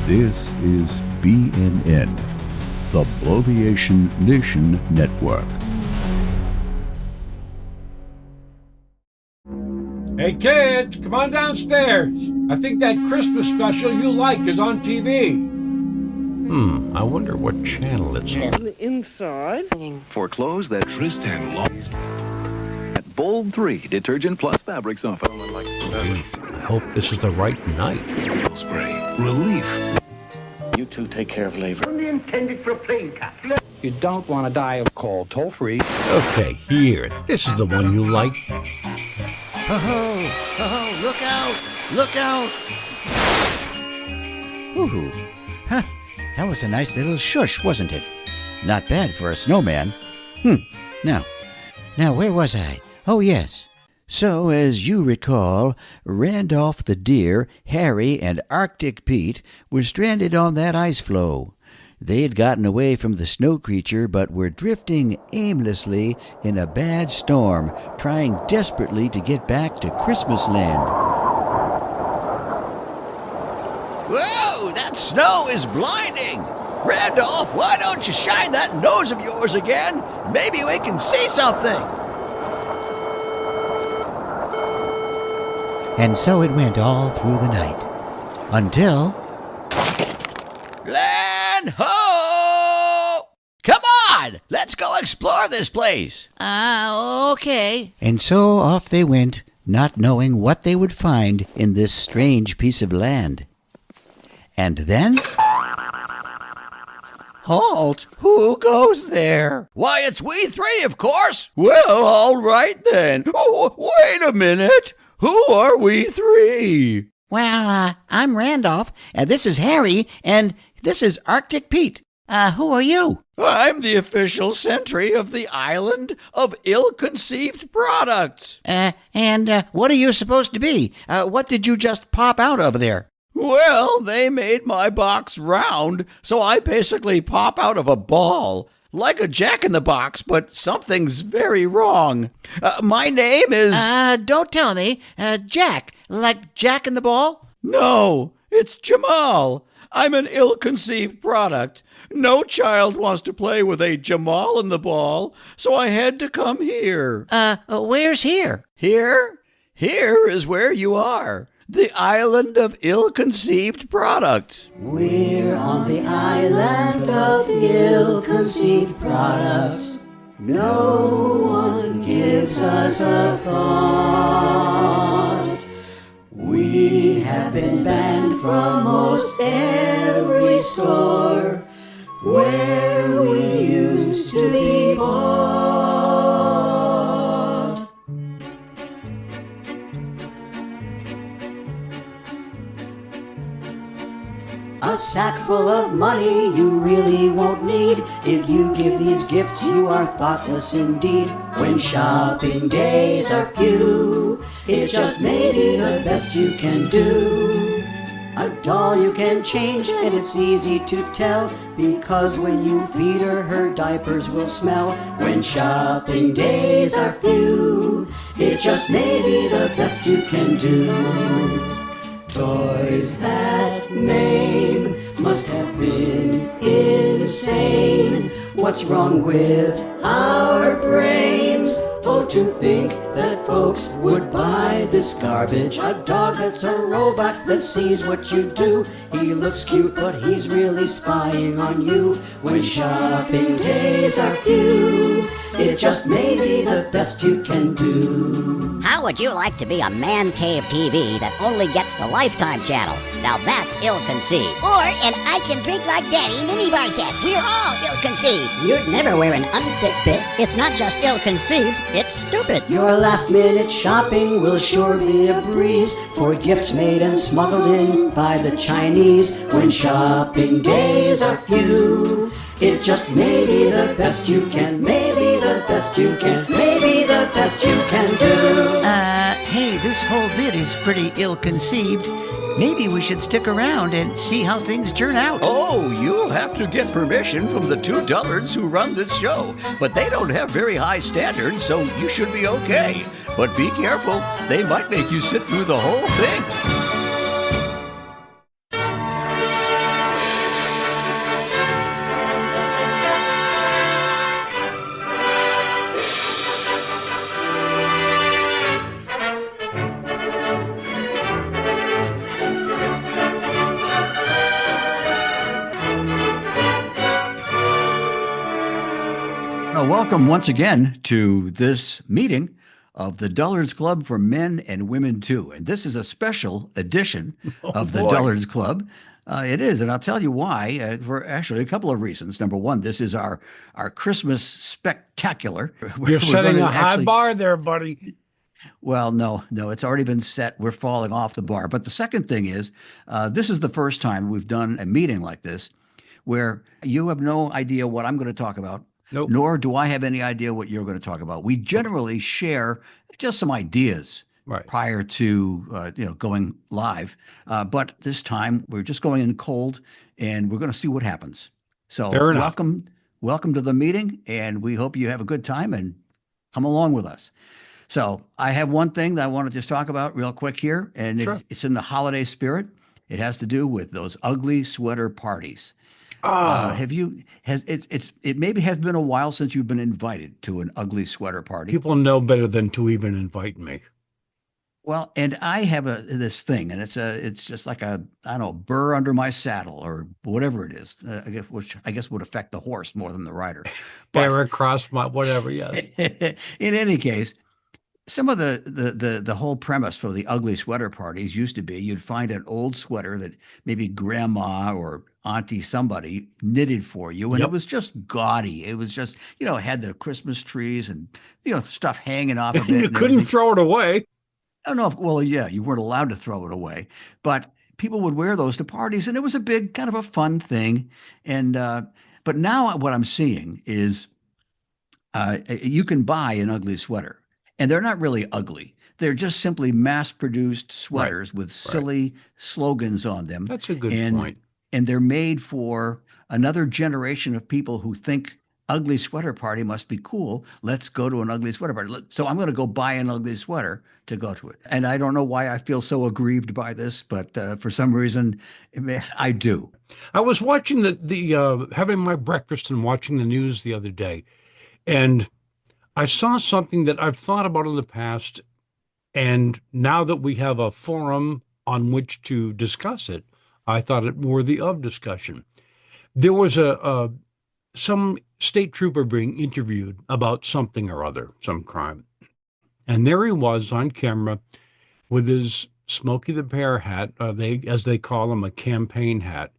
This is BNN, the Bloviation Nation Network. Hey kids, come on downstairs. I think that Christmas special you like is on TV. I wonder what channel it's on. On the inside. For clothes that Tristan lost. At Bold 3 Detergent Plus Fabric Softener. I hope this is the right night. Spray. Relief. You two take care of labor. Only intended for a plane capsule. You don't want to die of cold. Toll free. Okay, here. This is the one you like. Oh, look out! Look out! Ooh, huh, that was a nice little shush, wasn't it? Not bad for a snowman. Now, where was I? Oh, yes. So, as you recall, Randolph the deer, Harry, and Arctic Pete were stranded on that ice floe. They had gotten away from the snow creature, but were drifting aimlessly in a bad storm, trying desperately to get back to Christmas Land. Whoa, that snow is blinding! Randolph, why don't you shine that nose of yours again? Maybe we can see something. And so it went all through the night, until... Land ho! Come on! Let's go explore this place. Okay. And so off they went, not knowing what they would find in this strange piece of land. And then... Halt! Who goes there? Why, it's we three, of course. Well, all right then. Oh, wait a minute. Who are we three? Well, I'm Randolph, and this is Harry, and this is Arctic Pete. Who are you? I'm the official sentry of the island of ill-conceived products. And what are you supposed to be? What did you just pop out of there? Well, they made my box round, so I basically pop out of a ball. Like a jack-in-the-box, but something's very wrong. My name is... Don't tell me. Jack. Like Jack-in-the-Ball? No, it's Jamal. I'm an ill-conceived product. No child wants to play with a Jamal in the ball, so I had to come here. Where's here? Here? Here is where you are. The island of ill-conceived products. We're on the island of ill-conceived products. No one gives us a thought. We have been banned from most every store where we used to be bought. A sack full of money you really won't need. If you give these gifts, you are thoughtless indeed. When shopping days are few, it just may be the best you can do. A doll you can change, and it's easy to tell, because when you feed her, her diapers will smell. When shopping days are few, it just may be the best you can do. Toys that name must have been insane. What's wrong with our brains? Oh, to think that folks would buy this garbage. A dog that's a robot that sees what you do. He looks cute, but he's really spying on you. When shopping days are few, it just may be the best you can do. How would you like to be a man cave TV that only gets the Lifetime channel? Now that's ill-conceived. Or an I Can Drink Like Daddy minibar set. We're all ill-conceived. You'd never wear an unfit bit. It's not just ill-conceived, it's stupid. Your last-minute shopping will sure be a breeze for gifts made and smuggled in by the Chinese. When shopping days are few, it just may be the best you can, maybe the best you can, maybe the best you can do. Hey, this whole bit is pretty ill-conceived. Maybe we should stick around and see how things turn out. Oh, you'll have to get permission from the two dullards who run this show. But they don't have very high standards, so you should be okay. But be careful, they might make you sit through the whole thing. Well, welcome once again to this meeting of the Dullards Club for Men and Women too. And this is a special edition of the Dullards Club. It is, and I'll tell you why, for actually a couple of reasons. Number one, this is our Christmas spectacular. You're setting a high bar there, buddy. Well, no, it's already been set. We're falling off the bar. But the second thing is, this is the first time we've done a meeting like this where you have no idea what I'm going to talk about. Nope. Nor do I have any idea what you're going to talk about. We generally share just some ideas prior to going live, but this time we're just going in cold, and we're going to see what happens. So welcome to the meeting, and we hope you have a good time and come along with us. So I have one thing that I want to just talk about real quick here, and it's in the holiday spirit. It has to do with those ugly sweater parties. It maybe has been a while since you've been invited to an ugly sweater party. People know better than to even invite me. Well, and I have this thing, and it's just like burr under my saddle or whatever it is, which I guess would affect the horse more than the rider. Bear across my whatever, yes. In any case, some of the whole premise for the ugly sweater parties used to be you'd find an old sweater that maybe grandma or auntie somebody knitted for you, and it was just gaudy. It was just, it had the Christmas trees and, stuff hanging off of it. You couldn't throw it away. Oh, no. Well, yeah, you weren't allowed to throw it away, but people would wear those to parties, and it was a big kind of a fun thing. And but now what I'm seeing is you can buy an ugly sweater. And they're not really ugly. They're just simply mass-produced sweaters with silly slogans on them. That's a good point. And they're made for another generation of people who think ugly sweater party must be cool. Let's go to an ugly sweater party. So I'm going to go buy an ugly sweater to go to it. And I don't know why I feel so aggrieved by this, but for some reason, I do. I was watching having my breakfast and watching the news the other day, and I saw something that I've thought about in the past, and now that we have a forum on which to discuss it, I thought it worthy of discussion. There was some state trooper being interviewed about something or other, some crime. And there he was on camera with his Smokey the Bear hat, as they call him, a campaign hat.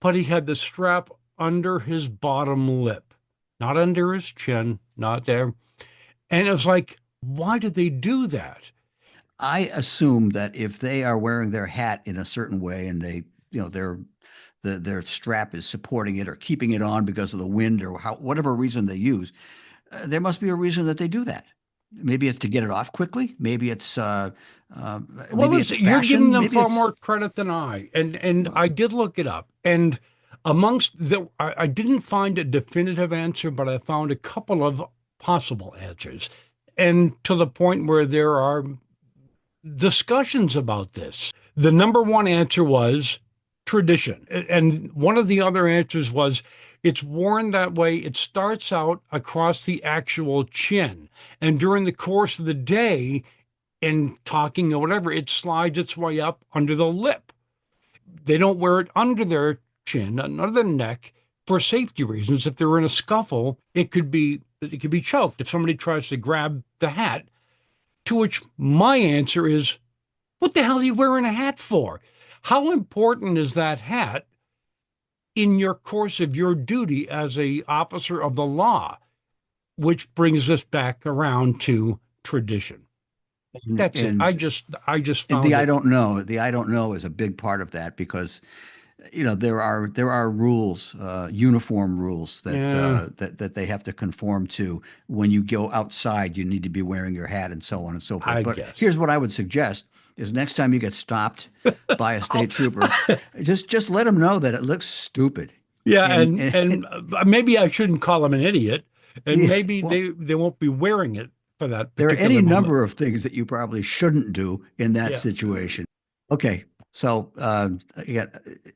But he had the strap under his bottom lip, not under his chin, not there. And it was like, why did they do that? I assume that if they are wearing their hat in a certain way and they, their strap is supporting it or keeping it on because of the wind or whatever reason they use, there must be a reason that they do that. Maybe it's to get it off quickly. Maybe it's maybe it's fashion. You're giving them far more credit than I. And I did look it up. And amongst I didn't find a definitive answer, but I found a couple of possible answers. And to the point where there are discussions about this. The number one answer was tradition. And one of the other answers was it's worn that way. It starts out across the actual chin. And during the course of the day, in talking or whatever, it slides its way up under the lip. They don't wear it under their chin, under the neck, for safety reasons. If they're in a scuffle, it could be choked if somebody tries to grab the hat. To which my answer is, what the hell are you wearing a hat for? How important is that hat in your course of your duty as a officer of the law? Which brings us back around to tradition. That's it. I just found the I don't know. The I don't know is a big part of that because, there are rules, uniform rules that they have to conform to. When you go outside, you need to be wearing your hat and so on and so forth. But here's what I would suggest: is next time you get stopped by a state trooper, just let them know that it looks stupid. Yeah, and maybe I shouldn't call them an idiot, and maybe they won't be wearing it for that. There are any number of things that you probably shouldn't do in that situation. Okay. So again,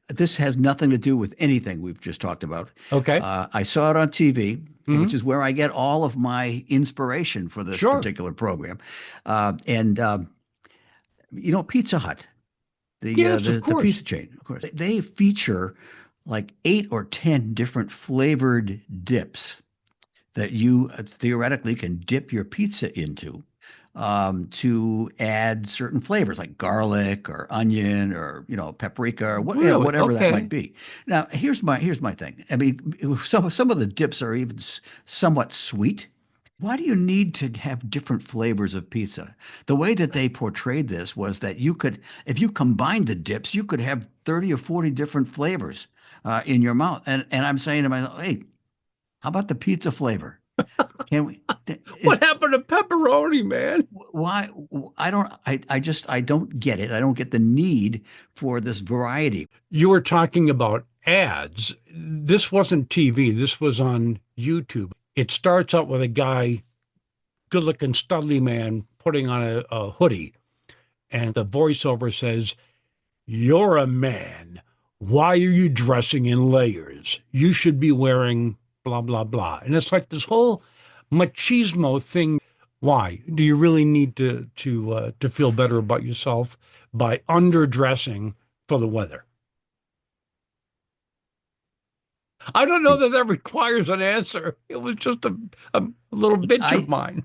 this has nothing to do with anything we've just talked about. Okay. I saw it on TV, which is where I get all of my inspiration for this particular program. Pizza Hut, the pizza chain, of course, they feature like 8 or 10 different flavored dips that you theoretically can dip your pizza into to add certain flavors like garlic or onion or paprika or whatever that might be. Now, here's my thing. I mean, some of the dips are even somewhat sweet. Why do you need to have different flavors of pizza? The way that they portrayed this was that you could, if you combined the dips, you could have 30 or 40 different flavors in your mouth. And I'm saying to myself, hey, how about the pizza flavor? Can we? What happened to pepperoni, man? Why? I don't get it. I don't get the need for this variety. You were talking about ads. This wasn't TV. This was on YouTube. It starts out with a guy, good-looking, studly man, putting on a hoodie. And the voiceover says, "You're a man. Why are you dressing in layers? You should be wearing blah, blah, blah." And it's like this whole machismo thing. Why? Do you really need to feel better about yourself by underdressing for the weather? I don't know that requires an answer. It was just a little bitch of mine.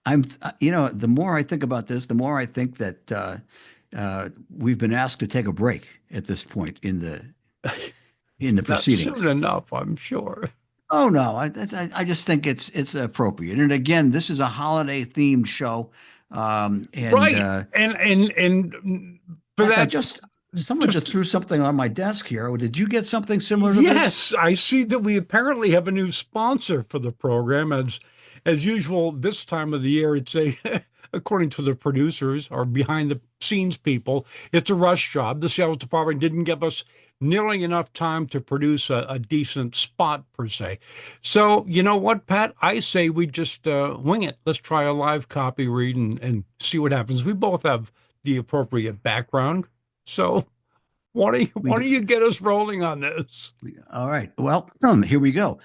The more I think about this, the more I think that we've been asked to take a break at this point in the proceedings. Not soon enough, I'm sure. Oh no, I just think it's appropriate. And again, this is a holiday themed show, and right. And for that, someone just threw something on my desk here. Did you get something similar to this? Yes, I see that we apparently have a new sponsor for the program. As usual, this time of the year, it's according to the producers or behind the scenes people, it's a rush job. The sales department didn't give us nearly enough time to produce a decent spot per se. So you know what, Pat? I say we just wing it. Let's try a live copy read and see what happens. We both have the appropriate background. So why don't you get us rolling on this? All right. Well, here we go.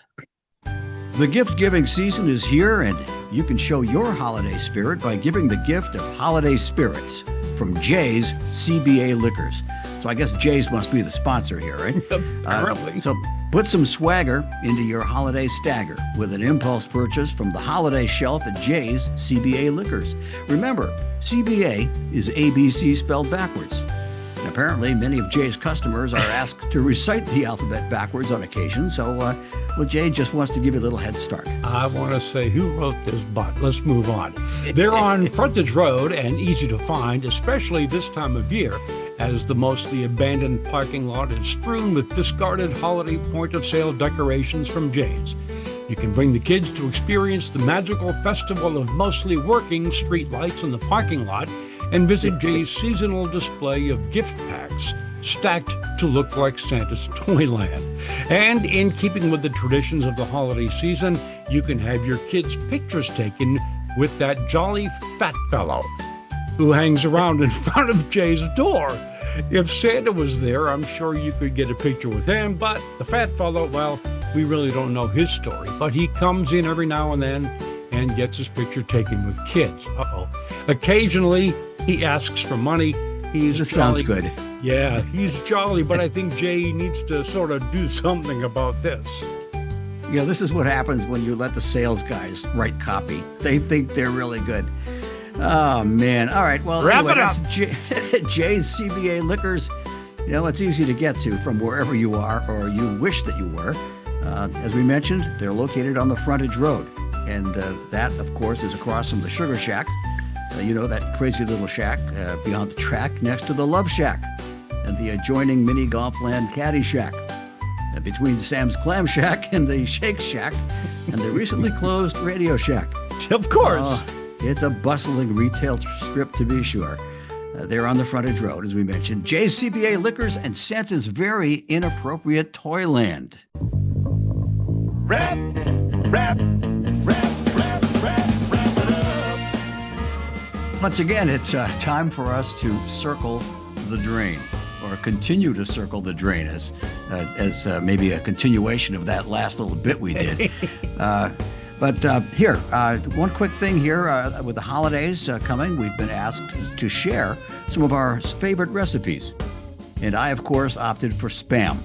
The gift-giving season is here, and you can show your holiday spirit by giving the gift of holiday spirits from Jay's CBA Liquors. So I guess Jay's must be the sponsor here, right? Apparently. So put some swagger into your holiday stagger with an impulse purchase from the holiday shelf at Jay's CBA Liquors. Remember, CBA is ABC spelled backwards. And apparently, many of Jay's customers are asked to recite the alphabet backwards on occasion, so Jay just wants to give you a little head start. I want to say, who wrote this, but let's move on. They're on Frontage Road and easy to find, especially this time of year, as the mostly abandoned parking lot is strewn with discarded holiday point-of-sale decorations from Jay's. You can bring the kids to experience the magical festival of mostly working street lights in the parking lot and visit Jay's seasonal display of gift packs stacked to look like Santa's Toyland. And in keeping with the traditions of the holiday season, you can have your kids' pictures taken with that jolly fat fellow who hangs around in front of Jay's door. If Santa was there, I'm sure you could get a picture with him, but the fat fellow, well, we really don't know his story. But he comes in every now and then and gets his picture taken with kids. Occasionally, he asks for money. This sounds good. Yeah, he's jolly, but I think Jay needs to sort of do something about this. This is what happens when you let the sales guys write copy. They think they're really good. Oh, man. All right. Well, anyway, that's Jay's CBA Liquors. It's easy to get to from wherever you are or you wish that you were. As we mentioned, they're located on the Frontage Road. And that, of course, is across from the Sugar Shack. That crazy little shack beyond the track next to the Love Shack and the adjoining mini golf land Caddy Shack. And between Sam's Clam Shack and the Shake Shack and the recently closed Radio Shack. Of course. It's a bustling retail strip to be sure. They're on the Frontage Road, as we mentioned. Jay's CBA Liquors and Santa's very inappropriate Toyland. Wrap Once again, it's time for us to circle the drain, or continue to circle the drain, as maybe a continuation of that last little bit we did. But here, one quick thing here with the holidays coming, we've been asked to share some of our favorite recipes. And I, of course, opted for Spam.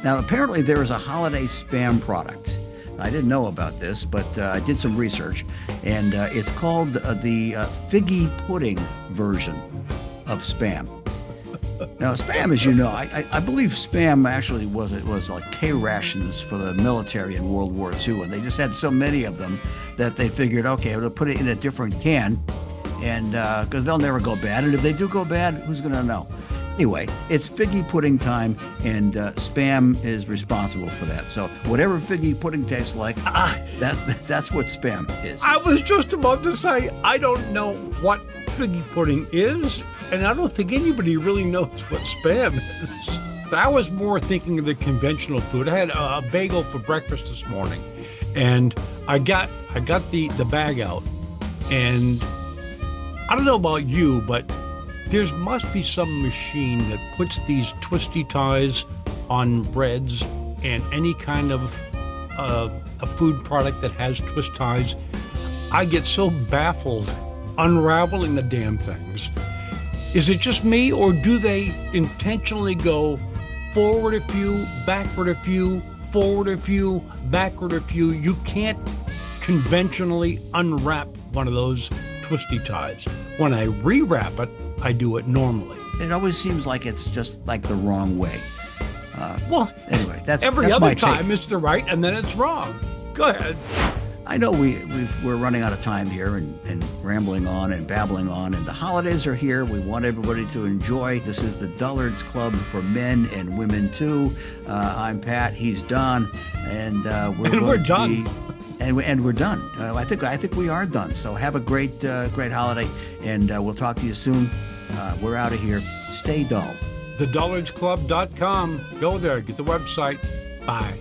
Now, apparently there is a holiday Spam product. I didn't know about this, but I did some research, and it's called the figgy pudding version of Spam. Now, Spam, as you know, I believe Spam actually was like K-rations for the military in World War II, and they just had so many of them that they figured, okay, we'll put it in a different can, and because they'll never go bad, and if they do go bad, who's going to know? Anyway, it's figgy pudding time, and Spam is responsible for that. So whatever figgy pudding tastes like, that's what Spam is. I was just about to say, I don't know what figgy pudding is, and I don't think anybody really knows what Spam is. I was more thinking of the conventional food. I had a bagel for breakfast this morning, and I got the bag out, and I don't know about you, but there must be some machine that puts these twisty ties on breads and any kind of a food product that has twist ties. I get so baffled unraveling the damn things. Is it just me, or do they intentionally go forward a few, backward a few, forward a few, backward a few? You can't conventionally unwrap one of those twisty ties. When I rewrap it, I do it normally. It always seems like it's just like the wrong way. Well, anyway, that's every other time take. it's the right, and then it's wrong. Go ahead. I know we're running out of time here and rambling on and babbling on, and the holidays are here. We want everybody to enjoy. This is the Dullards Club for men and women too. I'm Pat. He's Don, and we're done. And we're done. I think we are done. So have a great holiday, and we'll talk to you soon. We're out of here. Stay dull. TheDullardsClub.com. Go there. Get the website. Bye.